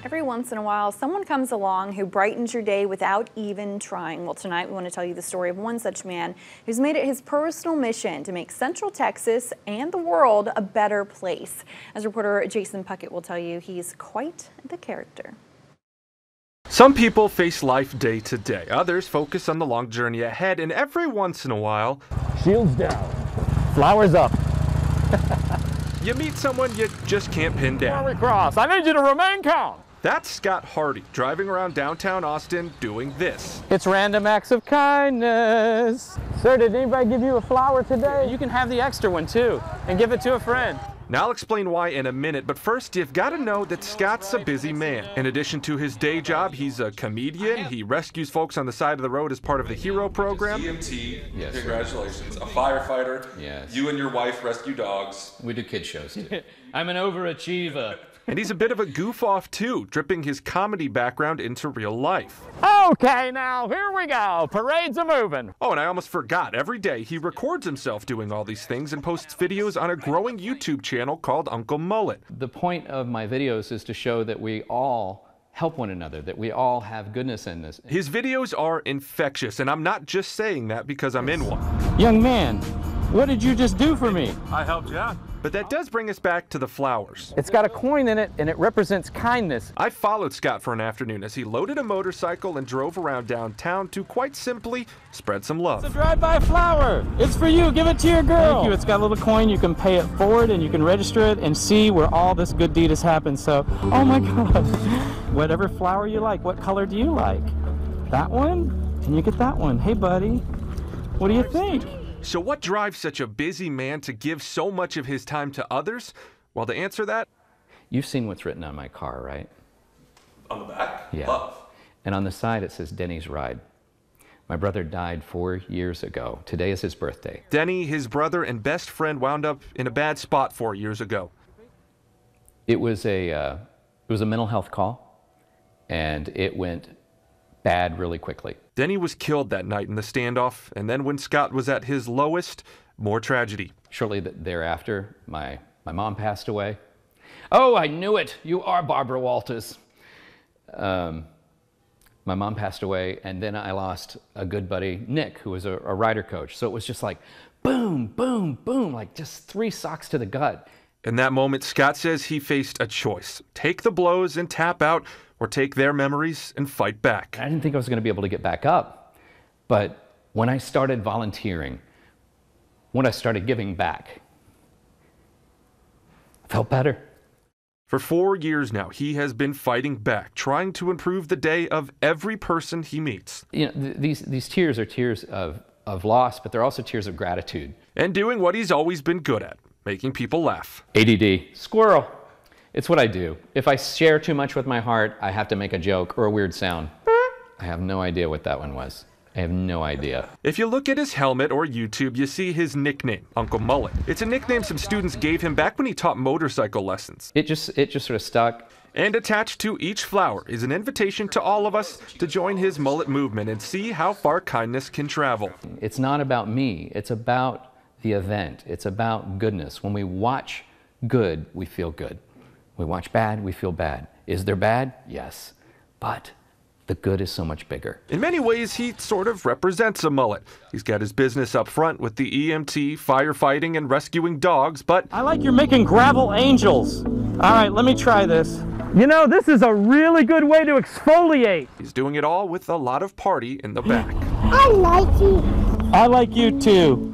Every once in a while, someone comes along who brightens your day without even trying. Well, tonight we want to tell you the story of one such man who's made it his personal mission to make Central Texas and the world a better place. As reporter Jason Puckett will tell you, he's quite the character. Some people face life day to day. Others focus on the long journey ahead, and every once in a while, shields down, flowers up. You meet someone you just can't pin down. Where we cross, I need you to remain calm. That's Scott Hardy, driving around downtown Austin doing this. It's random acts of kindness. Sir, did anybody give you a flower today? You can have the extra one too, and give it to a friend. Now I'll explain why in a minute, but first you've got to know that Scott's a busy man. In addition to his day job, he's a comedian. He rescues folks on the side of the road as part of the HERO program. EMT, yes, congratulations. A firefighter, yes. You and your wife rescue dogs. We do kid shows too. I'm an overachiever. And he's a bit of a goof-off too, dripping his comedy background into real life. Okay, now here we go. Parades are moving. Oh, and I almost forgot. Every day he records himself doing all these things and posts videos on a growing YouTube channel called Uncle Mullet. The point of my videos is to show that we all help one another, that we all have goodness in this. His videos are infectious, and I'm not just saying that because I'm in one. Young man, what did you just do for me? I helped you out. But that does bring us back to the flowers. It's got a coin in it, and it represents kindness. I followed Scott for an afternoon as he loaded a motorcycle and drove around downtown to quite simply spread some love. It's a drive-by flower. It's for you. Give it to your girl. Thank you. It's got a little coin. You can pay it forward, and you can register it and see where all this good deed has happened. So, oh my God. Whatever flower you like. What color do you like? That one? And you get that one. Hey, buddy. What do you think? So what drives such a busy man to give so much of his time to others? Well, to answer that, you've seen what's written on my car, right? On the back? Yeah. Love. And on the side it says Denny's Ride. My brother died 4 years ago. Today is his birthday. Denny, his brother and best friend, wound up in a bad spot 4 years ago. It was a mental health call, and it went bad really quickly. Denny was killed that night in the standoff, and then when Scott was at his lowest, more tragedy. Shortly thereafter, my mom passed away. Oh, I knew it! You are Barbara Walters. My mom passed away, and then I lost a good buddy, Nick, who was a rider coach. So it was just like boom, boom, boom, like just 3 socks to the gut. In that moment, Scott says he faced a choice. Take the blows and tap out, or take their memories and fight back. I didn't think I was going to be able to get back up. But when I started volunteering, when I started giving back, I felt better. For 4 years now, he has been fighting back, trying to improve the day of every person he meets. You know, these tears are tears of loss, but they're also tears of gratitude. And doing what he's always been good at, making people laugh. ADD. Squirrel. It's what I do. If I share too much with my heart, I have to make a joke or a weird sound. I have no idea what that one was. I have no idea. If you look at his helmet or YouTube, you see his nickname, Uncle Mullet. It's a nickname some students gave him back when he taught motorcycle lessons. It just sort of stuck. And attached to each flower is an invitation to all of us to join his mullet movement and see how far kindness can travel. It's not about me. It's about the event. It's about goodness. When we watch good, we feel good. We watch bad, we feel bad. Is there bad? Yes. But the good is so much bigger. In many ways, he sort of represents a mullet. He's got his business up front with the EMT, firefighting, and rescuing dogs, but I like you're making gravel angels. All right, let me try this. You know, this is a really good way to exfoliate. He's doing it all with a lot of party in the back. I like you. I like you too.